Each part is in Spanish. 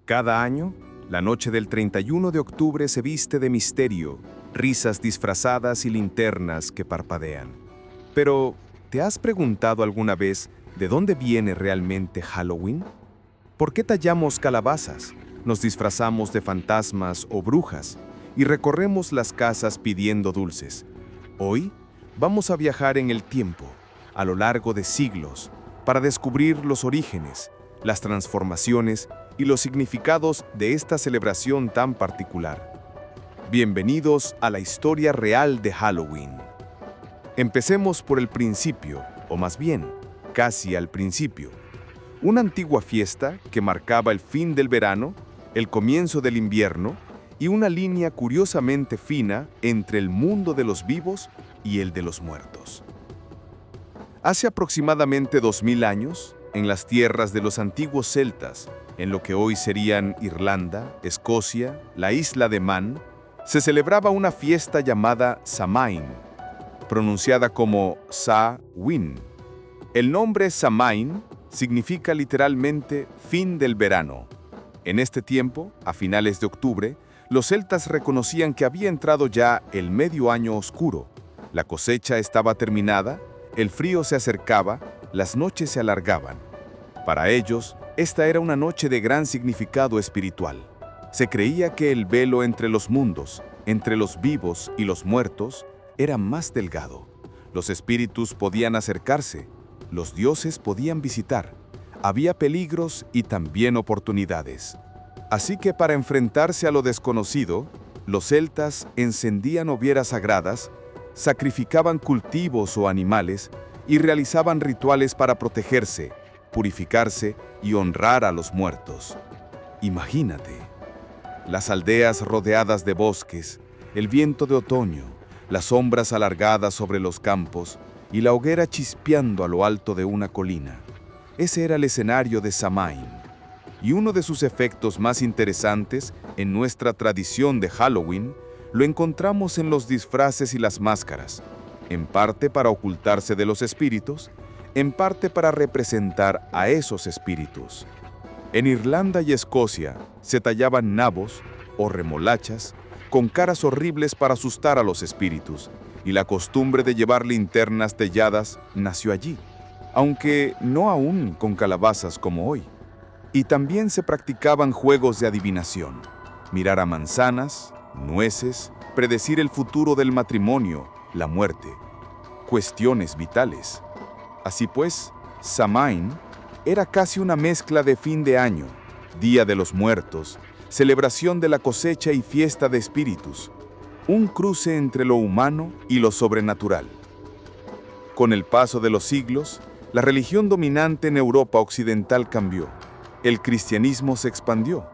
Cada año, la noche del 31 de octubre se viste de misterio, risas disfrazadas y linternas que parpadean. Pero, ¿te has preguntado alguna vez de dónde viene realmente Halloween? ¿Por qué tallamos calabazas, nos disfrazamos de fantasmas o brujas y recorremos las casas pidiendo dulces? Hoy vamos a viajar en el tiempo, a lo largo de siglos, para descubrir los orígenes, las transformaciones y los significados de esta celebración tan particular. Bienvenidos a la historia real de Halloween. Empecemos por el principio, o más bien, casi al principio. Una antigua fiesta que marcaba el fin del verano, el comienzo del invierno y una línea curiosamente fina entre el mundo de los vivos y el de los muertos. Hace aproximadamente 2000 años, en las tierras de los antiguos celtas, en lo que hoy serían Irlanda, Escocia, la isla de Man, se celebraba una fiesta llamada Samhain, pronunciada como Sa-win. El nombre Samhain significa literalmente fin del verano. En este tiempo, a finales de octubre, los celtas reconocían que había entrado ya el medio año oscuro. La cosecha estaba terminada, el frío se acercaba, las noches se alargaban. Para ellos, esta era una noche de gran significado espiritual. Se creía que el velo entre los mundos, entre los vivos y los muertos, era más delgado. Los espíritus podían acercarse, los dioses podían visitar. Había peligros y también oportunidades. Así que para enfrentarse a lo desconocido, los celtas encendían hogueras sagradas, sacrificaban cultivos o animales y realizaban rituales para protegerse, purificarse y honrar a los muertos. Imagínate, las aldeas rodeadas de bosques, el viento de otoño, las sombras alargadas sobre los campos y la hoguera chispeando a lo alto de una colina. Ese era el escenario de Samhain. Y uno de sus efectos más interesantes en nuestra tradición de Halloween lo encontramos en los disfraces y las máscaras, en parte para ocultarse de los espíritus, en parte para representar a esos espíritus. En Irlanda y Escocia se tallaban nabos o remolachas con caras horribles para asustar a los espíritus, y la costumbre de llevar linternas telladas nació allí, aunque no aún con calabazas como hoy. Y también se practicaban juegos de adivinación, mirar a manzanas, nueces, predecir el futuro del matrimonio, la muerte, cuestiones vitales. Así pues, Samhain era casi una mezcla de fin de año, Día de los Muertos, celebración de la cosecha y fiesta de espíritus, un cruce entre lo humano y lo sobrenatural. Con el paso de los siglos, la religión dominante en Europa occidental cambió. El cristianismo se expandió,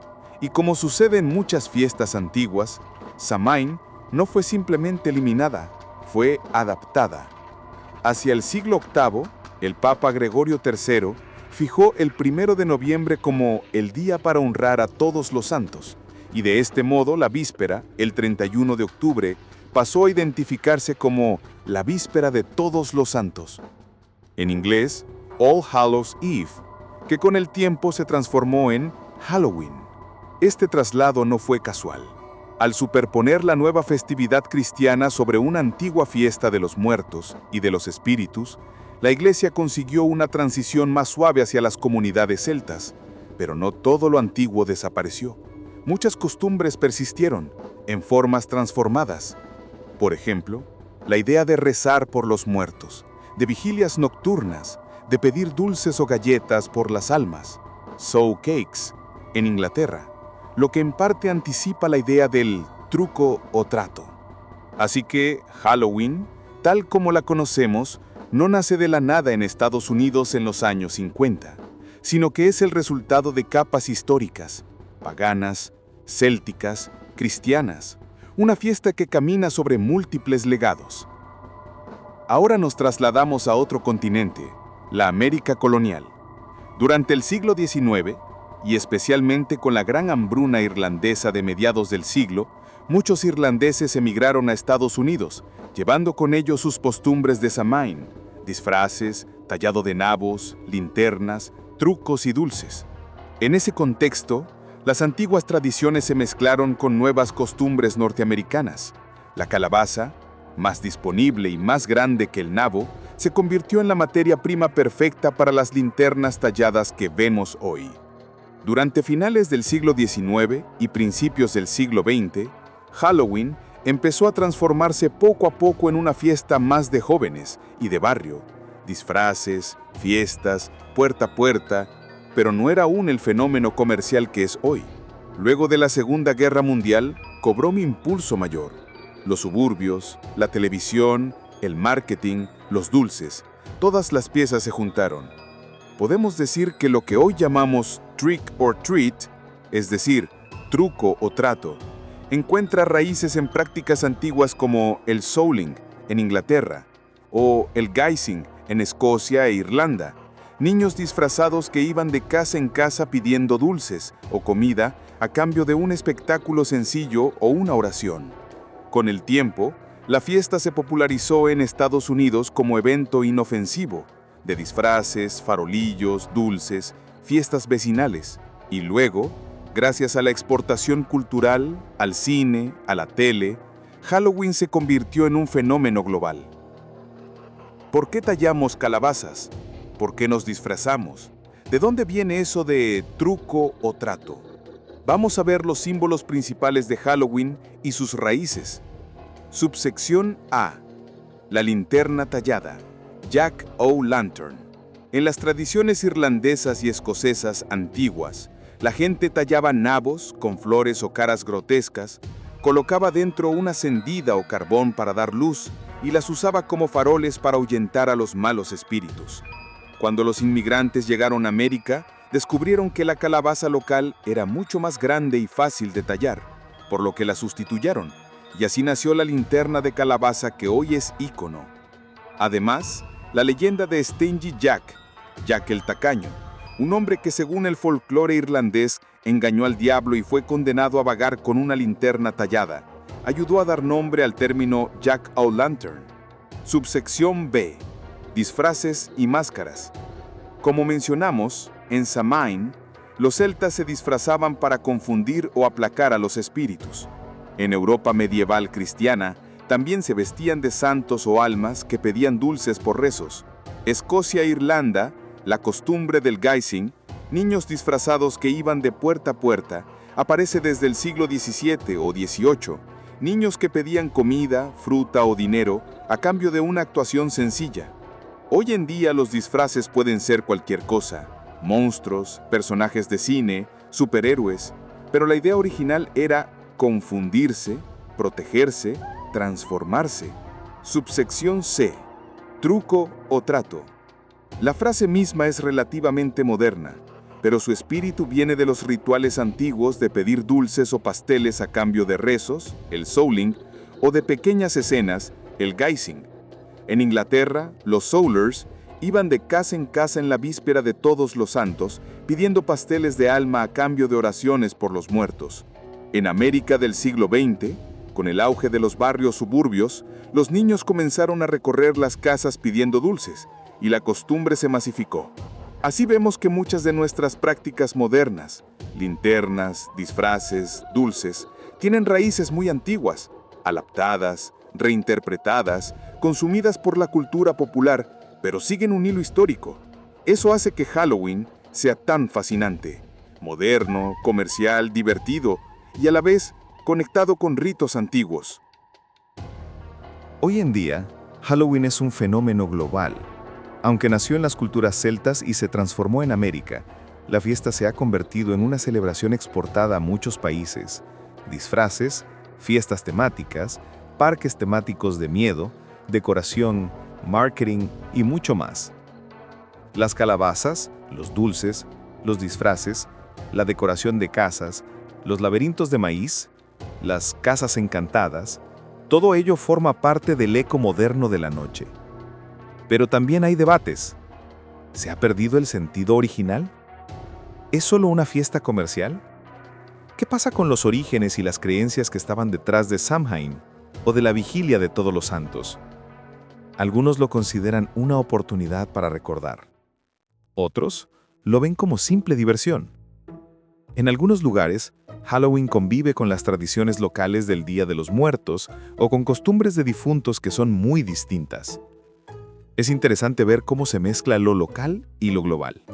y como sucede en muchas fiestas antiguas, Samhain no fue simplemente eliminada, fue adaptada. Hacia el siglo VIII, el Papa Gregorio III fijó el 1 de noviembre como el día para honrar a todos los santos, y de este modo la víspera, el 31 de octubre, pasó a identificarse como la víspera de todos los santos. En inglés, All Hallows Eve, que con el tiempo se transformó en Halloween. Este traslado no fue casual. Al superponer la nueva festividad cristiana sobre una antigua fiesta de los muertos y de los espíritus, la Iglesia consiguió una transición más suave hacia las comunidades celtas, pero no todo lo antiguo desapareció. Muchas costumbres persistieron, en formas transformadas. Por ejemplo, la idea de rezar por los muertos, de vigilias nocturnas, de pedir dulces o galletas por las almas, sow cakes, en Inglaterra, lo que en parte anticipa la idea del truco o trato. Así que Halloween, tal como la conocemos, no nace de la nada en Estados Unidos en los años 50, sino que es el resultado de capas históricas, paganas, célticas, cristianas, una fiesta que camina sobre múltiples legados. Ahora nos trasladamos a otro continente, la América colonial. Durante el siglo XIX, y especialmente con la gran hambruna irlandesa de mediados del siglo, muchos irlandeses emigraron a Estados Unidos, llevando con ellos sus costumbres de Samhain, disfraces, tallado de nabos, linternas, trucos y dulces. En ese contexto, Las antiguas tradiciones se mezclaron con nuevas costumbres norteamericanas. La calabaza, más disponible y más grande que el nabo, se convirtió en la materia prima perfecta para las linternas talladas que vemos hoy. Durante finales del siglo XIX y principios del siglo XX, Halloween empezó a transformarse poco a poco en una fiesta más de jóvenes y de barrio. Disfraces, fiestas, puerta a puerta, pero no era aún el fenómeno comercial que es hoy. Luego de la Segunda Guerra Mundial, cobró un impulso mayor. Los suburbios, la televisión, el marketing, los dulces, todas las piezas se juntaron. Podemos decir que lo que hoy llamamos trick or treat, es decir, truco o trato, encuentra raíces en prácticas antiguas como el souling en Inglaterra o el guising en Escocia e Irlanda. Niños disfrazados que iban de casa en casa pidiendo dulces o comida a cambio de un espectáculo sencillo o una oración. Con el tiempo, la fiesta se popularizó en Estados Unidos como evento inofensivo, de disfraces, farolillos, dulces, fiestas vecinales, y luego, gracias a la exportación cultural, al cine, a la tele, Halloween se convirtió en un fenómeno global. ¿Por qué tallamos calabazas? ¿Por qué nos disfrazamos? ¿De dónde viene eso de truco o trato? Vamos a ver los símbolos principales de Halloween y sus raíces. Subsección A. La linterna tallada. Jack-o'-lantern. En las tradiciones irlandesas y escocesas antiguas, la gente tallaba nabos con flores o caras grotescas, colocaba dentro una cendida o carbón para dar luz y las usaba como faroles para ahuyentar a los malos espíritus. Cuando los inmigrantes llegaron a América, descubrieron que la calabaza local era mucho más grande y fácil de tallar, por lo que la sustituyeron, y así nació la linterna de calabaza que hoy es ícono. Además, la leyenda de Stingy Jack, Jack el Tacaño, un hombre que según el folclore irlandés engañó al diablo y fue condenado a vagar con una linterna tallada, ayudó a dar nombre al término Jack-o'-lantern. Subsección B. Disfraces y máscaras. Como mencionamos, en Samhain, los celtas se disfrazaban para confundir o aplacar a los espíritus. En Europa medieval cristiana, también se vestían de santos o almas que pedían dulces por rezos. Escocia e Irlanda, la costumbre del guising, niños disfrazados que iban de puerta a puerta, aparece desde el siglo XVII o XVIII. Niños que pedían comida, fruta o dinero a cambio de una actuación sencilla. Hoy en día los disfraces pueden ser cualquier cosa, monstruos, personajes de cine, superhéroes, pero la idea original era confundirse, protegerse, transformarse. Subsección C. Truco o trato. La frase misma es relativamente moderna, pero su espíritu viene de los rituales antiguos de pedir dulces o pasteles a cambio de rezos, el souling, o de pequeñas escenas, el guising. En Inglaterra, los soulers iban de casa en la víspera de Todos los Santos, pidiendo pasteles de alma a cambio de oraciones por los muertos. En América del siglo XX, con el auge de los barrios suburbios, los niños comenzaron a recorrer las casas pidiendo dulces, y la costumbre se masificó. Así vemos que muchas de nuestras prácticas modernas, linternas, disfraces, dulces, tienen raíces muy antiguas, adaptadas, reinterpretadas, consumidas por la cultura popular, pero siguen un hilo histórico. Eso hace que Halloween sea tan fascinante, moderno, comercial, divertido y a la vez conectado con ritos antiguos. Hoy en día, Halloween es un fenómeno global. Aunque nació en las culturas celtas y se transformó en América, la fiesta se ha convertido en una celebración exportada a muchos países. Disfraces, fiestas temáticas, parques temáticos de miedo, decoración, marketing y mucho más. Las calabazas, los dulces, los disfraces, la decoración de casas, los laberintos de maíz, las casas encantadas, todo ello forma parte del eco moderno de la noche. Pero también hay debates. ¿Se ha perdido el sentido original? ¿Es solo una fiesta comercial? ¿Qué pasa con los orígenes y las creencias que estaban detrás de Samhain o de la vigilia de Todos los Santos? Algunos lo consideran una oportunidad para recordar. Otros lo ven como simple diversión. En algunos lugares, Halloween convive con las tradiciones locales del Día de los Muertos o con costumbres de difuntos que son muy distintas. Es interesante ver cómo se mezcla lo local y lo global.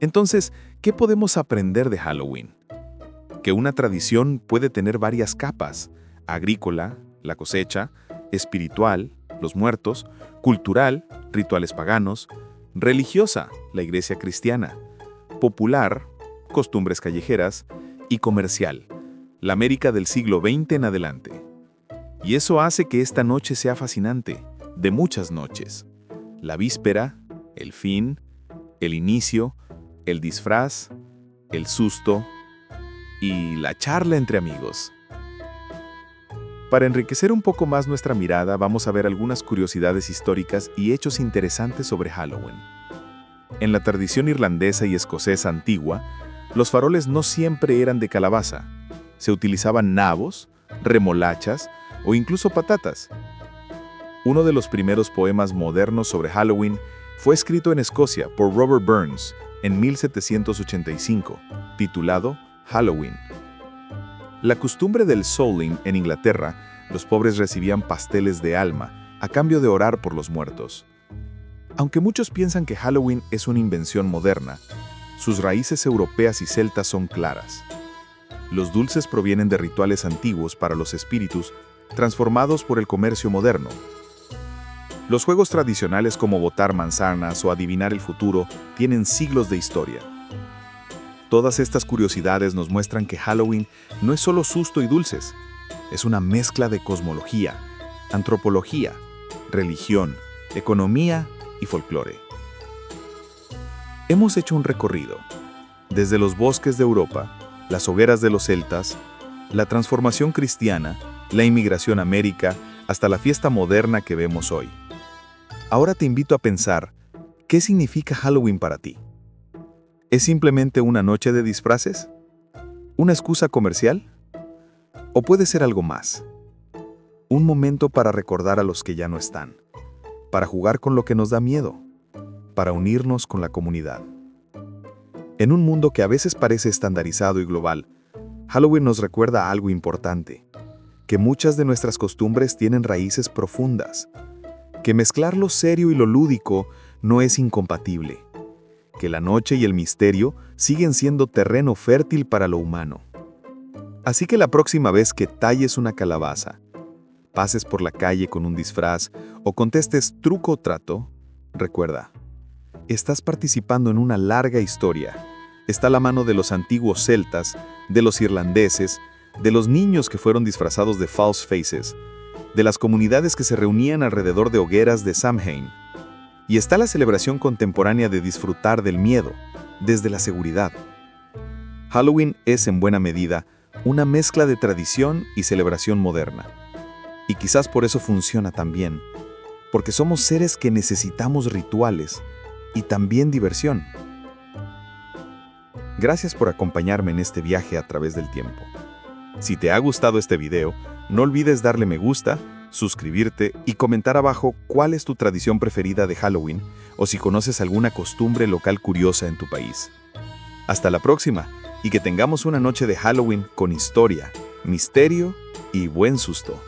Entonces, ¿qué podemos aprender de Halloween? Que una tradición puede tener varias capas: agrícola, la cosecha; espiritual, los muertos; cultural, rituales paganos; religiosa, la iglesia cristiana; popular, costumbres callejeras; y comercial, la América del siglo XX en adelante. Y eso hace que esta noche sea fascinante, de muchas noches. La víspera, el fin, el inicio, el disfraz, el susto y la charla entre amigos. Para enriquecer un poco más nuestra mirada, vamos a ver algunas curiosidades históricas y hechos interesantes sobre Halloween. En la tradición irlandesa y escocesa antigua, los faroles no siempre eran de calabaza. Se utilizaban nabos, remolachas o incluso patatas. Uno de los primeros poemas modernos sobre Halloween fue escrito en Escocia por Robert Burns en 1785, titulado Halloween. La costumbre del Samhain en Inglaterra, los pobres recibían pasteles de alma a cambio de orar por los muertos. Aunque muchos piensan que Halloween es una invención moderna, sus raíces europeas y celtas son claras. Los dulces provienen de rituales antiguos para los espíritus, transformados por el comercio moderno. Los juegos tradicionales como botar manzanas o adivinar el futuro tienen siglos de historia. Todas estas curiosidades nos muestran que Halloween no es solo susto y dulces, es una mezcla de cosmología, antropología, religión, economía y folclore. Hemos hecho un recorrido, desde los bosques de Europa, las hogueras de los celtas, la transformación cristiana, la inmigración a América, hasta la fiesta moderna que vemos hoy. Ahora te invito a pensar, ¿qué significa Halloween para ti? ¿Es simplemente una noche de disfraces? ¿Una excusa comercial? ¿O puede ser algo más? Un momento para recordar a los que ya no están, para jugar con lo que nos da miedo, para unirnos con la comunidad. En un mundo que a veces parece estandarizado y global, Halloween nos recuerda algo importante, que muchas de nuestras costumbres tienen raíces profundas, que mezclar lo serio y lo lúdico no es incompatible, que la noche y el misterio siguen siendo terreno fértil para lo humano. Así que la próxima vez que talles una calabaza, pases por la calle con un disfraz o contestes truco o trato, recuerda, estás participando en una larga historia. Está la mano de los antiguos celtas, de los irlandeses, de los niños que fueron disfrazados de false faces, de las comunidades que se reunían alrededor de hogueras de Samhain. Y está la celebración contemporánea de disfrutar del miedo, desde la seguridad. Halloween es, en buena medida, una mezcla de tradición y celebración moderna. Y quizás por eso funciona tan bien, porque somos seres que necesitamos rituales y también diversión. Gracias por acompañarme en este viaje a través del tiempo. Si te ha gustado este video, no olvides darle me gusta, suscribirte y comentar abajo cuál es tu tradición preferida de Halloween o si conoces alguna costumbre local curiosa en tu país. Hasta la próxima y que tengamos una noche de Halloween con historia, misterio y buen susto.